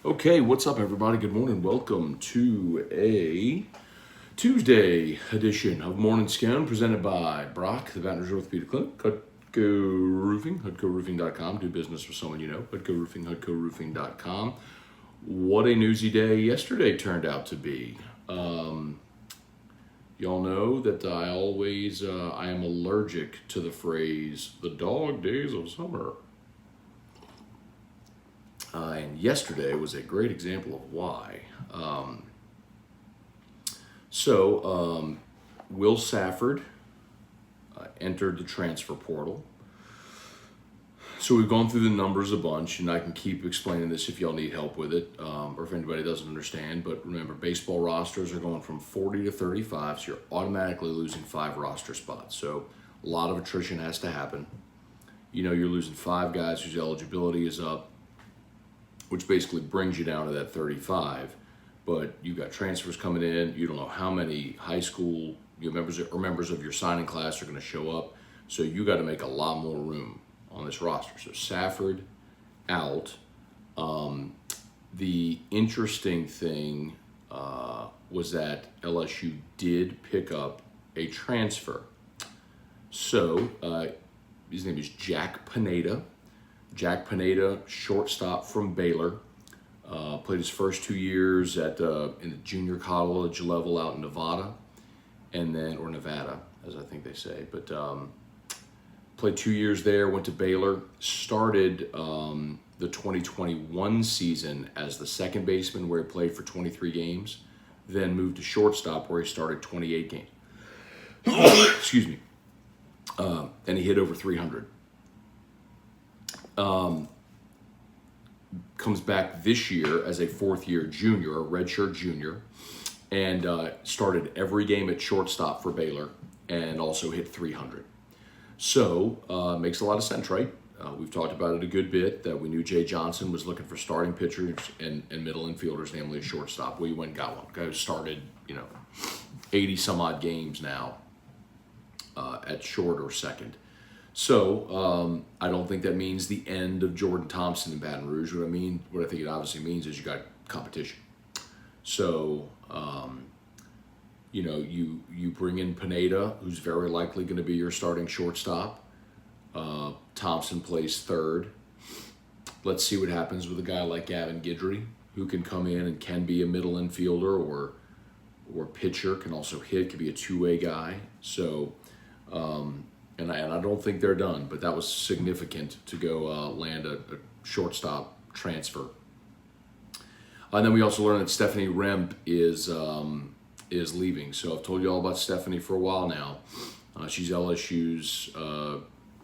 Okay, what's up, everybody? Good morning. Welcome to a Tuesday edition of Morning Scone presented by Brock, the Baton Rouge Orthopedic Clinic, Hudco Roofing, HudcoRoofing.com. Do business with someone you know, Hudco Roofing, HudcoRoofing.com. What a newsy day yesterday turned out to be. Y'all know that I am allergic to the phrase, the dog days of summer. And yesterday was a great example of why. Will Safford entered the transfer portal. So we've gone through the numbers a bunch, and I can keep explaining this if y'all need help with it, or if anybody doesn't understand. But remember, baseball rosters are going from 40 to 35, so you're automatically losing 5 roster spots. So a lot of attrition has to happen. You know, you're losing 5 guys whose eligibility is up, which basically brings you down to that 35. But you've got transfers coming in. You don't know how many high school members of your signing class are going to show up. So you got to make a lot more room on this roster. So Safford out. The interesting thing was that LSU did pick up a transfer. So his name is Jack Pineda. Jack Pineda, shortstop from Baylor, played his first 2 years in the junior college level out in Nevada, or Nevada, as I think they say. But played 2 years there, went to Baylor, started the 2021 season as the second baseman, where he played for 23 games, then moved to shortstop, where he started 28 games. Excuse me. And he hit over 300. Comes back this year as a fourth-year junior, a redshirt junior, and started every game at shortstop for Baylor and also hit 300. So makes a lot of sense, right? We've talked about it a good bit, that we knew Jay Johnson was looking for starting pitchers and middle infielders, namely a shortstop. We went and got one. Guy who started, 80-some-odd games now at short or second. So I don't think that means the end of Jordan Thompson in Baton Rouge. What I think it obviously means is you got competition. So you bring in Pineda, who's very likely going to be your starting shortstop. Thompson plays third. Let's see what happens with a guy like Gavin Guidry, who can come in and can be a middle infielder or pitcher, can also hit, could be a two-way guy. So. And I don't think they're done, but that was significant to go land a shortstop transfer. And then we also learned that Stephanie Rempe is leaving. So I've told you all about Stephanie for a while now. She's LSU's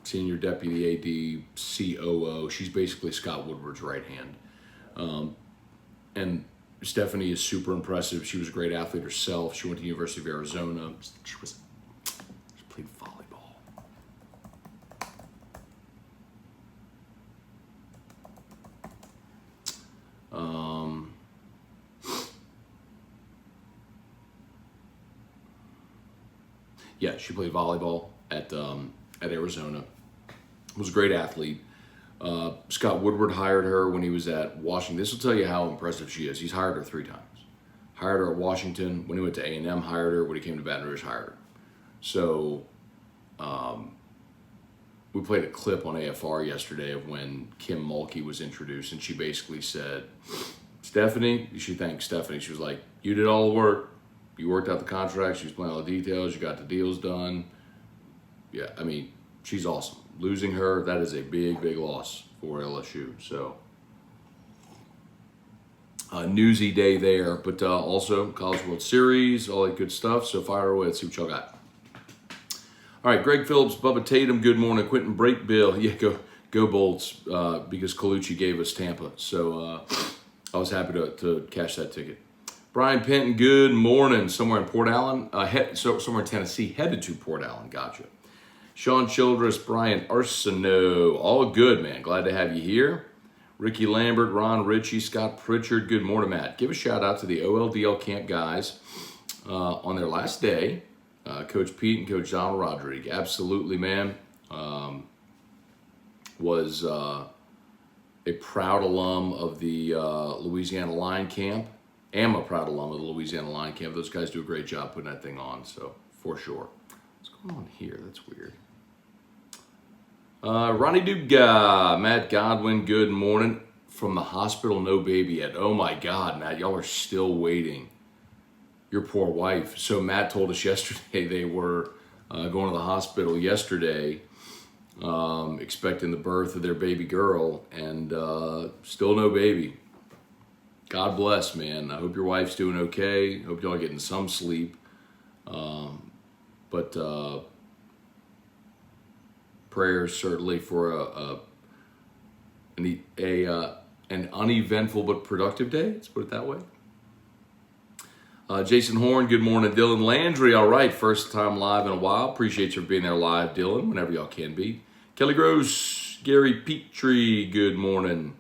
senior deputy AD, COO. She's basically Scott Woodward's right hand. And Stephanie is super impressive. She was a great athlete herself. She went to the University of Arizona. She played volleyball. Yeah, she played volleyball at Arizona. Was a great athlete. Scott Woodward hired her when he was at Washington. This will tell you how impressive she is. He's hired her 3 times. Hired her at Washington. When he went to A&M, hired her. When he came to Baton Rouge, hired her. So we played a clip on AFR yesterday of when Kim Mulkey was introduced, and she basically said, Stephanie, you should thank Stephanie. She was like, you did all the work. You worked out the contract. She was playing all the details. You got the deals done. Yeah, she's awesome. Losing her, that is a big, big loss for LSU. So, newsy day there. But also, College World Series, all that good stuff. So, fire away. Let's see what y'all got. All right, Greg Phillips, Bubba Tatum, good morning. Quentin Breakbill, yeah, go Bolts, because Colucci gave us Tampa. So, I was happy to cash that ticket. Brian Penton, good morning. Somewhere in Port Allen, somewhere in Tennessee, headed to Port Allen. Gotcha. Sean Childress, Brian Arsenault, all good, man. Glad to have you here. Ricky Lambert, Ron Ritchie, Scott Pritchard, good morning, Matt. Give a shout out to the OLDL camp guys on their last day. Coach Pete and Coach Donald Rodriguez. Absolutely, man. Was a proud alum of the Louisiana Line Camp. Am a proud alum of the Louisiana Line Camp. Those guys do a great job putting that thing on, so for sure. What's going on here? That's weird. Ronnie Duga, Matt Godwin, good morning. From the hospital, no baby yet. Oh my God, Matt, y'all are still waiting. Your poor wife. So Matt told us yesterday they were going to the hospital yesterday, expecting the birth of their baby girl, and still no baby. God bless, man. I hope your wife's doing okay. Hope y'all are getting some sleep. But prayers certainly for an uneventful but productive day. Let's put it that way. Jason Horn, good morning. Dylan Landry, all right. First time live in a while. Appreciate you for being there live, Dylan, whenever y'all can be. Kelly Gross, Gary Petrie, good morning.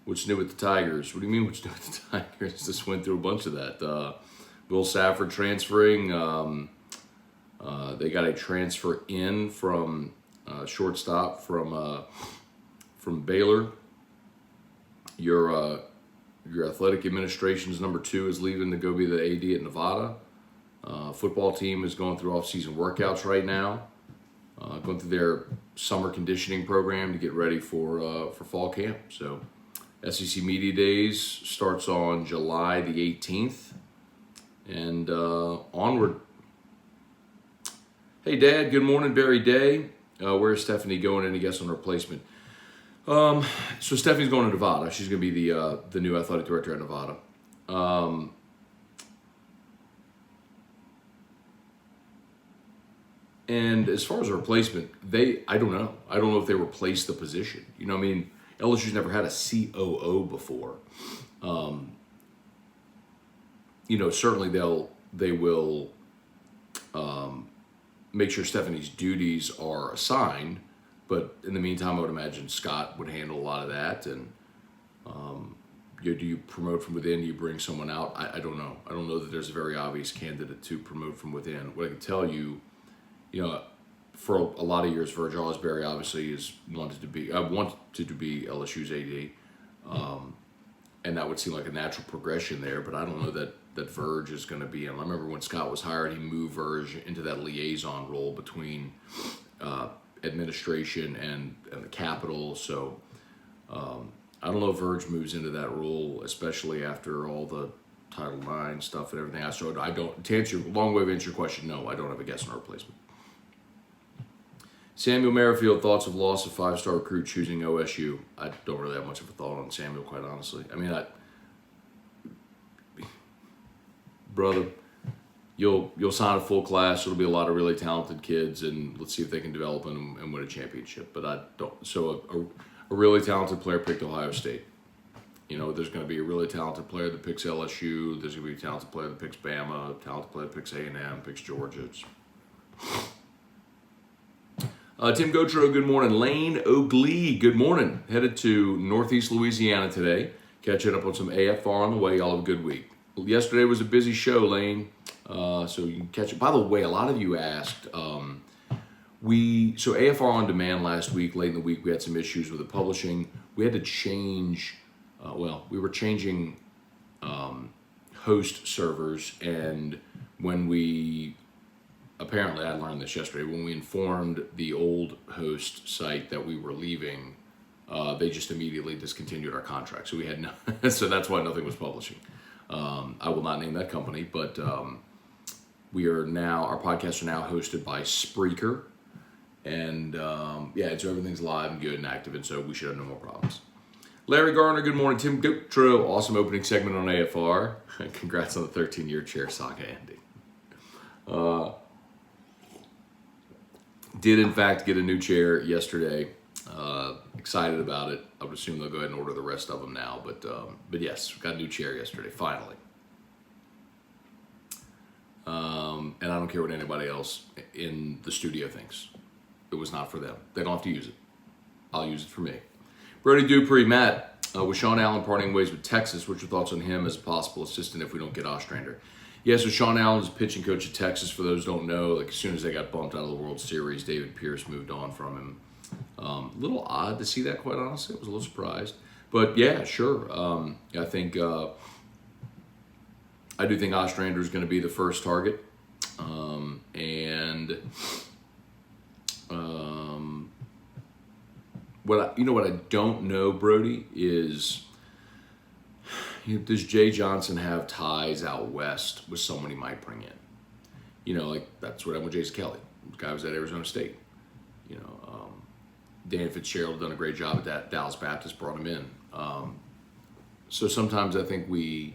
What's new with the Tigers? What do you mean what's new with the Tigers? Just went through a bunch of that. Will Safford transferring. They got a transfer in from shortstop from Baylor. Your athletic administration's number 2 is leaving to go be the AD at Nevada. Football team is going through off-season workouts right now, going through their summer conditioning program to get ready for fall camp. So SEC Media Days starts on July the 18th and onward. Hey, Dad, good morning, Barry Day. Where's Stephanie going? Any guess on replacement? So Stephanie's going to Nevada. She's going to be the new athletic director at Nevada. And as far as a replacement, I don't know. I don't know if they replaced the position. You know what I mean? LSU's never had a COO before. Certainly they will make sure Stephanie's duties are assigned. But in the meantime, I would imagine Scott would handle a lot of that. And do you promote from within? Do you bring someone out? I don't know. I don't know that there's a very obvious candidate to promote from within. What I can tell you, for a lot of years, Virgil Osbury obviously wanted to be LSU's AD, and that would seem like a natural progression there. But I don't know that Verge is going to be in. I remember when Scott was hired, he moved Verge into that liaison role between administration and the Capitol. So I don't know if Verge moves into that role, especially after all the Title IX stuff and everything. So I don't. To answer long way of answer your question, no, I don't have a guess on a replacement. Samuel Merrifield, thoughts of loss of 5-star recruit choosing OSU. I don't really have much of a thought on Samuel, quite honestly. I mean, brother, you'll sign a full class. It'll be a lot of really talented kids, and let's see if they can develop and win a championship. But I don't. So a really talented player picked Ohio State. There's going to be a really talented player that picks LSU. There's going to be a talented player that picks Bama. A talented player that picks A&M, picks Georgia. Tim Gotro, good morning. Lane Oakley, good morning. Headed to Northeast Louisiana today. Catching up on some AFR on the way. Y'all have a good week. Yesterday was a busy show, Lane. So you can catch it. By the way, a lot of you asked. So AFR on demand last week, late in the week, we had some issues with the publishing. We had to change. We were changing host servers, and when we apparently, I learned this yesterday, when we informed the old host site that we were leaving, they just immediately discontinued our contract. So we had so that's why nothing was publishing. I will not name that company, but our podcasts are now hosted by Spreaker, and so everything's live and good and active, and so we should have no more problems. Larry Garner, good morning. Tim Gotro, awesome opening segment on AFR. Congrats on the 13-year chair saga ending. Did in fact get a new chair yesterday. Excited about it. I would assume they'll go ahead and order the rest of them now. But yes, got a new chair yesterday, finally. And I don't care what anybody else in the studio thinks. It was not for them. They don't have to use it. I'll use it for me. Brody Dupree, Matt, with Sean Allen parting ways with Texas, what's your thoughts on him as a possible assistant if we don't get Ostrander? Yeah, so Sean Allen is pitching coach at Texas. For those who don't know, as soon as they got bumped out of the World Series, David Pierce moved on from him. A little odd to see that, quite honestly. I was a little surprised. But yeah, sure. I think I do think Ostrander is going to be the first target, and what I don't know, Brody, is does Jay Johnson have ties out west with someone he might bring in? Like that's what happened with Jason Kelly. The guy was at Arizona State. Dan Fitzgerald done a great job at that. Dallas Baptist brought him in. So sometimes I think we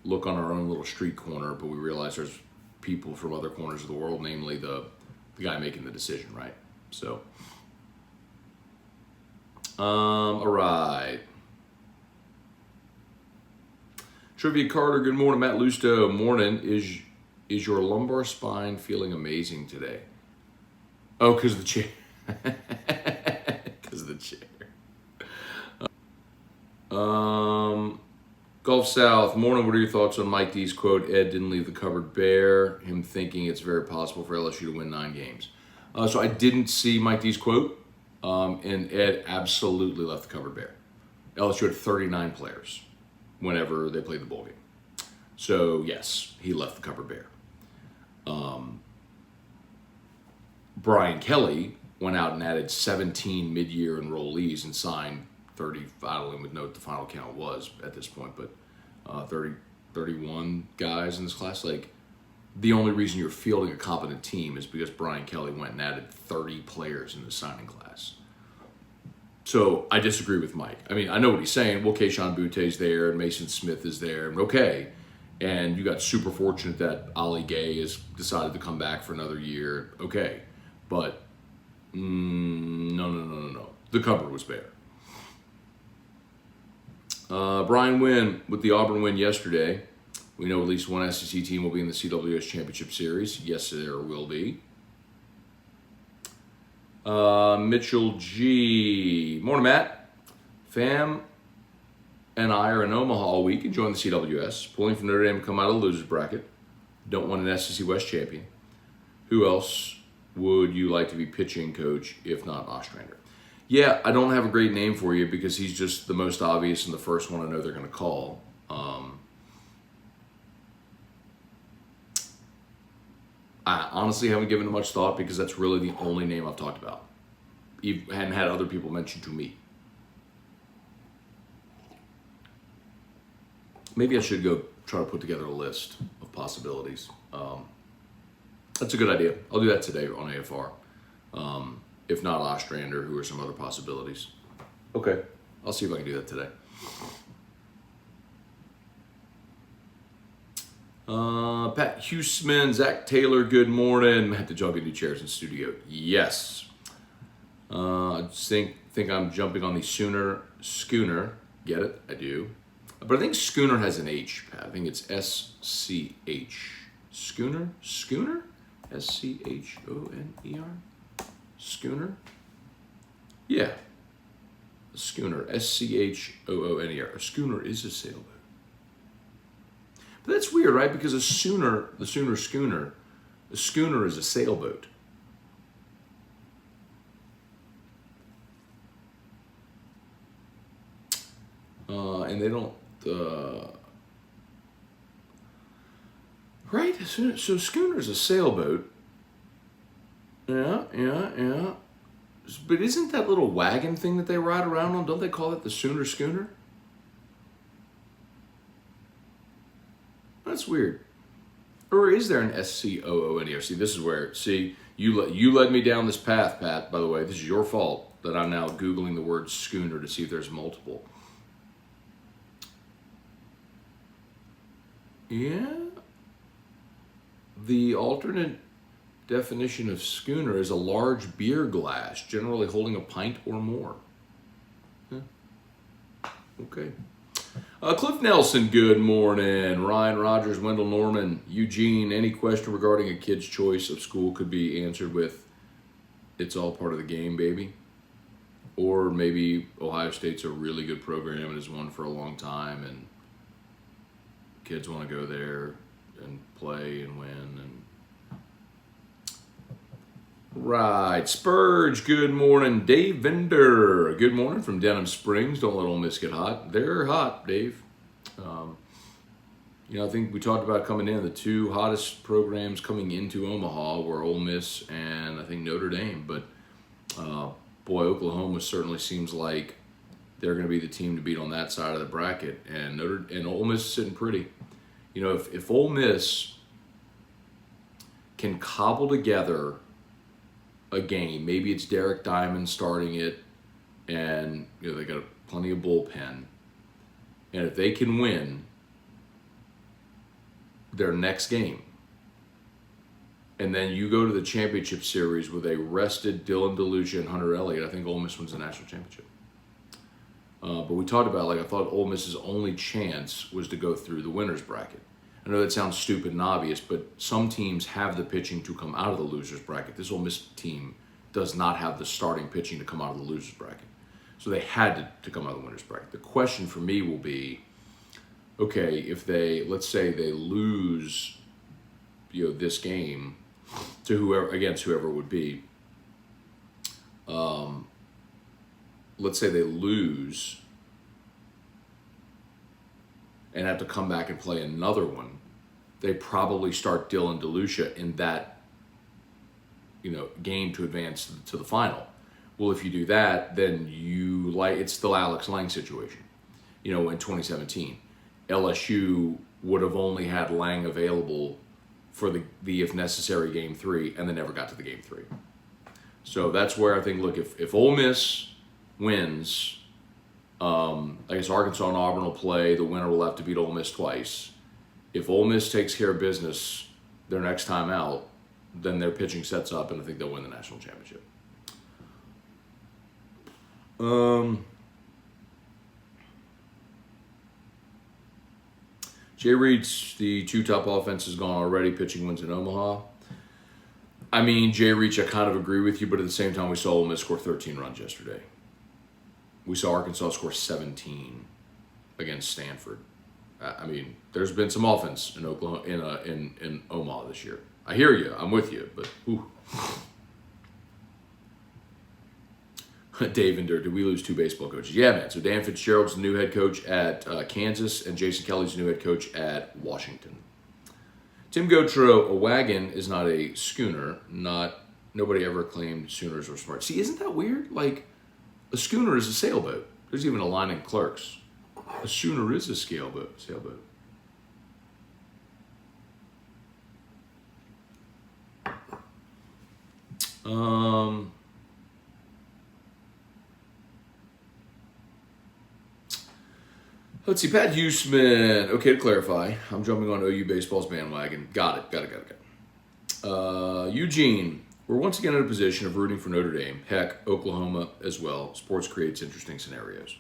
look on our own little street corner, but we realize there's people from other corners of the world, namely the guy making the decision, right? So, all right. Trivia Carter, good morning. Matt Lusto, morning. Is your lumbar spine feeling amazing today? Oh, because of the chair. Because of the chair. Gulf South, morning. What are your thoughts on Mike D's quote? Ed didn't leave the cupboard bare. Him thinking it's very possible for LSU to win 9 games. So I didn't see Mike D's quote, and Ed absolutely left the cupboard bare. LSU had 39 players whenever they played the bowl game. So yes, he left the cupboard bare. Brian Kelly went out and added 17 mid-year enrollees and signed 30, I don't even know what the final count was at this point, but 31 guys in this class. Like, the only reason you're fielding a competent team is because Brian Kelly went and added 30 players in the signing class. So I disagree with Mike. I mean, I know what he's saying. Well, Keyshawn Butte's there and Mason Smith is there. Okay. And you got super fortunate that Ali Gay has decided to come back for another year. Okay. But no. The cupboard was bare. Brian Wynn, with the Auburn win yesterday, we know at least one SEC team will be in the CWS Championship Series. Yes, there will be. Mitchell G. Morning, Matt. Fam and I are in Omaha all week enjoying the CWS. Pulling for Notre Dame to come out of the loser's bracket. Don't want an SEC West champion. Who else would you like to be pitching coach if not Ostrander? Yeah, I don't have a great name for you because he's just the most obvious and the first one I know they're going to call. I honestly haven't given it much thought because that's really the only name I've talked about. You hadn't had other people mention to me. Maybe I should go try to put together a list of possibilities. That's a good idea. I'll do that today on AFR. If not Ostrander, who are some other possibilities? Okay, I'll see if I can do that today. Pat Huseman, Zach Taylor, good morning. I had to juggle new chairs in studio. Yes. I just think I'm jumping on the Schooner. Get it? I do. But I think Schooner has an H, Pat. I think it's S-C-H. Schooner? S-C-H-O-N-E-R? Schooner? Yeah. A schooner. S-C-H-O-O-N-E-R. A schooner is a sailboat. But that's weird, right? Because a schooner is a sailboat. And they don't, right? So schooner is a sailboat. Yeah. But isn't that little wagon thing that they ride around on, don't they call it the Sooner Schooner? That's weird. Or is there an S-C-O-O-N-E-R? See, this is where, you led me down this path, Pat, by the way. This is your fault that I'm now Googling the word schooner to see if there's multiple. Yeah. The alternate definition of schooner is a large beer glass, generally holding a pint or more. Huh. Okay. Cliff Nelson, good morning. Ryan Rogers, Wendell Norman, Eugene, any question regarding a kid's choice of school could be answered with, it's all part of the game, baby. Or maybe Ohio State's a really good program and has won for a long time and kids want to go there and play and win. And Right. Spurge, good morning. Dave Vender, good morning from Denham Springs. Don't let Ole Miss get hot. They're hot, Dave. I think we talked about coming in, the two hottest programs coming into Omaha were Ole Miss and I think Notre Dame. But, boy, Oklahoma certainly seems like they're going to be the team to beat on that side of the bracket. And Ole Miss is sitting pretty. If Ole Miss can cobble together a game, maybe it's Derek Diamond starting it, and they got plenty of bullpen, and if they can win their next game, and then you go to the championship series with a rested Dylan DeLucia and Hunter Elliott, I think Ole Miss wins the national championship. But we talked about, I thought Ole Miss's only chance was to go through the winner's bracket. I know that sounds stupid and obvious, but some teams have the pitching to come out of the loser's bracket. This Ole Miss team does not have the starting pitching to come out of the loser's bracket. So they had to come out of the winner's bracket. The question for me will be, okay, if let's say they lose, this game to whoever it would be. Let's say they lose and have to come back and play another one, they probably start Dylan DeLucia in that, game to advance to the final. Well, if you do that, then it's the Alex Lang situation. In 2017, LSU would have only had Lang available for the if necessary game 3, and then never got to the game 3. So that's where I think, look, if Ole Miss wins, I guess Arkansas and Auburn will play. The winner will have to beat Ole Miss twice. If Ole Miss takes care of business their next time out, then their pitching sets up, and I think they'll win the national championship. Jay Reed's the 2 top offenses gone already. Pitching wins in Omaha. I mean, Jay Reach, I kind of agree with you, but at the same time, we saw Ole Miss score 13 runs yesterday. We saw Arkansas score 17 against Stanford. I mean, there's been some offense in Oklahoma, in Omaha this year. I hear you. I'm with you, but whew. Dave Ender, did we lose 2 baseball coaches? Yeah, man. So Dan Fitzgerald's the new head coach at Kansas, and Jason Kelly's the new head coach at Washington. Tim Gotro, a wagon is not a schooner. Nobody ever claimed schooners were smart. See, isn't that weird? Like, a schooner is a sailboat. There's even a line in Clerks. A schooner is a sailboat. Let's see, Pat Huseman. Okay, to clarify, I'm jumping on OU baseball's bandwagon. Got it. Eugene, we're once again in a position of rooting for Notre Dame. Heck, Oklahoma as well. Sports creates interesting scenarios.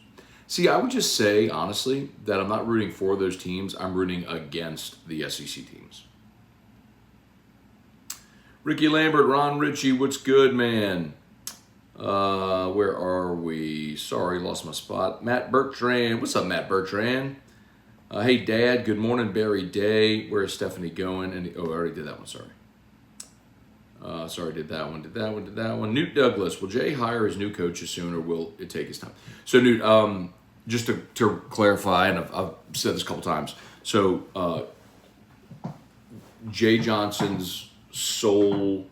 See, I would just say, honestly, that I'm not rooting for those teams. I'm rooting against the SEC teams. Ricky Lambert, Ron Ritchie, what's good, man? Where are we? Sorry, lost my spot. Matt Bertrand. What's up, Matt Bertrand? Hey, Dad. Good morning, Barry Day. Where is Stephanie going? I already did that one. Sorry. Did that one. Newt Douglas. Will Jay hire his new coaches soon, or will it take his time? So, Newt, just to clarify, and I've said this a couple times. So, Jay Johnson's sole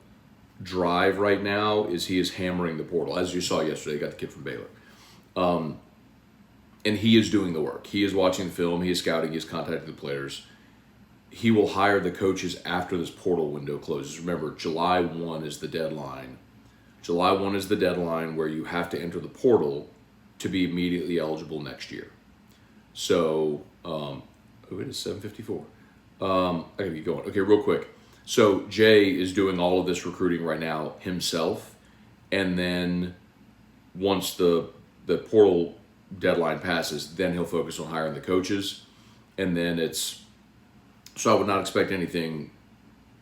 drive right now is he is hammering the portal. As you saw yesterday, got the kid from Baylor. And he is doing the work. He is watching the film. He is scouting. He is contacting the players. He will hire the coaches after this portal window closes. Remember, July 1 is the deadline. July 1 is the deadline where you have to enter the portal to be immediately eligible next year. So, it is 7:54. I gotta get going. Okay, real quick. So Jay is doing all of this recruiting right now himself, and then once the portal deadline passes, then he'll focus on hiring the coaches, and then so I would not expect anything,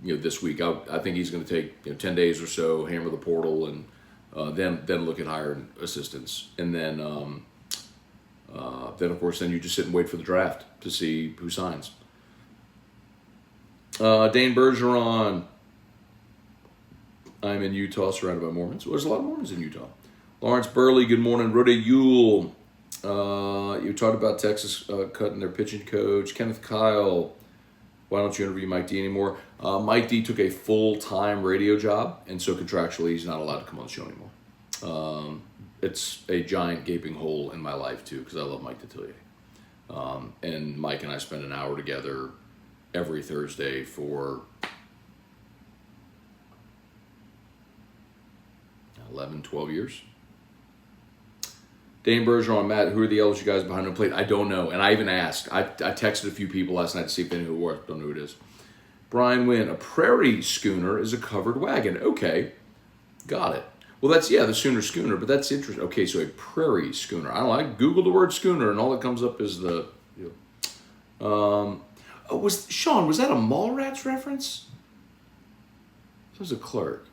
this week. I think he's going to take 10 days or so, hammer the portal, and then look at hiring assistants, and then of course you just sit and wait for the draft to see who signs. Dane Bergeron, I'm in Utah, surrounded by Mormons. Well, there's a lot of Mormons in Utah. Lawrence Burley, good morning. Rhoda Yule, you talked about Texas cutting their pitching coach. Kenneth Kyle, why don't you interview Mike D anymore? Mike D took a full-time radio job, and so contractually he's not allowed to come on the show anymore. It's a giant gaping hole in my life, too, because I love Mike Detillier. And Mike and I spend an hour together every Thursday for 11, 12 years. Dane Bergeron, Matt, who are the LSU guys behind the plate? I don't know, and I even asked. I texted a few people last night to see if they knew who it was. Don't know who it is. Brian Wynn, a prairie schooner is a covered wagon. Okay, got it. Well, that's, the Sooner schooner, but that's interesting. Okay, so a prairie schooner. I don't know. I Googled the word schooner, and all that comes up is the... was that a Mallrats reference? That was a clerk.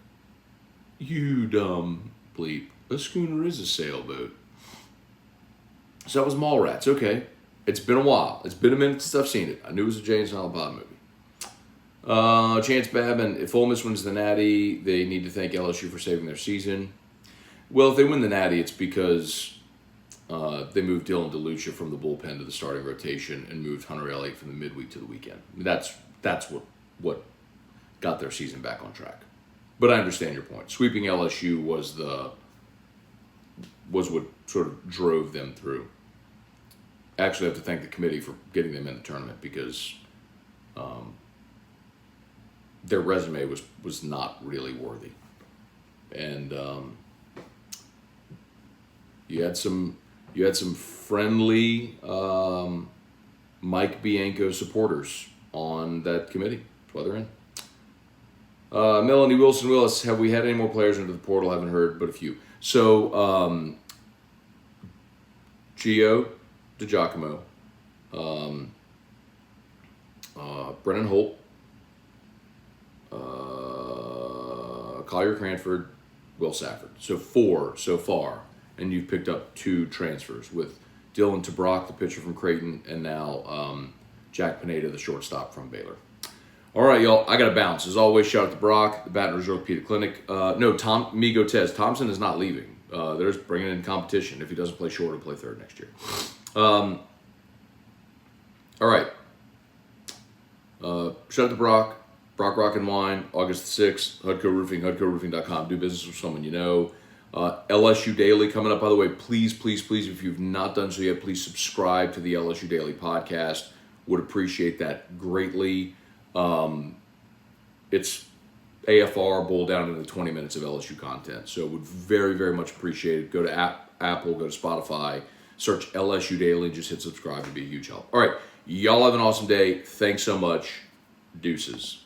You dumb bleep. A schooner is a sailboat. So that was Mallrats. Okay. It's been a while. It's been a minute since I've seen it. I knew it was a Jay and Silent Bob movie. Chance Babin, if Ole Miss wins the Natty, they need to thank LSU for saving their season. Well, if they win the Natty, it's because they moved Dylan DeLucia from the bullpen to the starting rotation and moved Hunter Elliott from the midweek to the weekend. That's what got their season back on track. But I understand your point. Sweeping LSU was what sort of drove them through. Actually, I have to thank the committee for getting them in the tournament because their resume was not really worthy, and you had some friendly Mike Bianco supporters on that committee. That's why they're in. Melanie Wilson-Willis, have we had any more players into the portal? I haven't heard, but a few. So, Gio DiGiacomo, Brennan Holt, Collier Cranford, Will Safford. So 4 so far, and you've picked up 2 transfers with Dylan Tabrock, the pitcher from Creighton, and now Jack Pineda, the shortstop from Baylor. All right, y'all, I got to bounce. As always, shout out to Brock, the Baton Rouge Orthopedic Clinic. Migo Tez. Thompson is not leaving. They're just bringing in competition. If he doesn't play short, he'll play third next year. All right. Shout out to Brock Rock and Wine, August the 6th, Hudco Roofing, HudcoRoofing.com. Do business with someone you know. LSU Daily coming up. By the way, please, if you've not done so yet, please subscribe to the LSU Daily podcast. Would appreciate that greatly. It's AFR boiled down into 20 minutes of LSU content. So would very, very much appreciate it. Go to Apple, go to Spotify, search LSU Daily, and just hit subscribe. It'd be a huge help. All right. Y'all have an awesome day. Thanks so much. Deuces.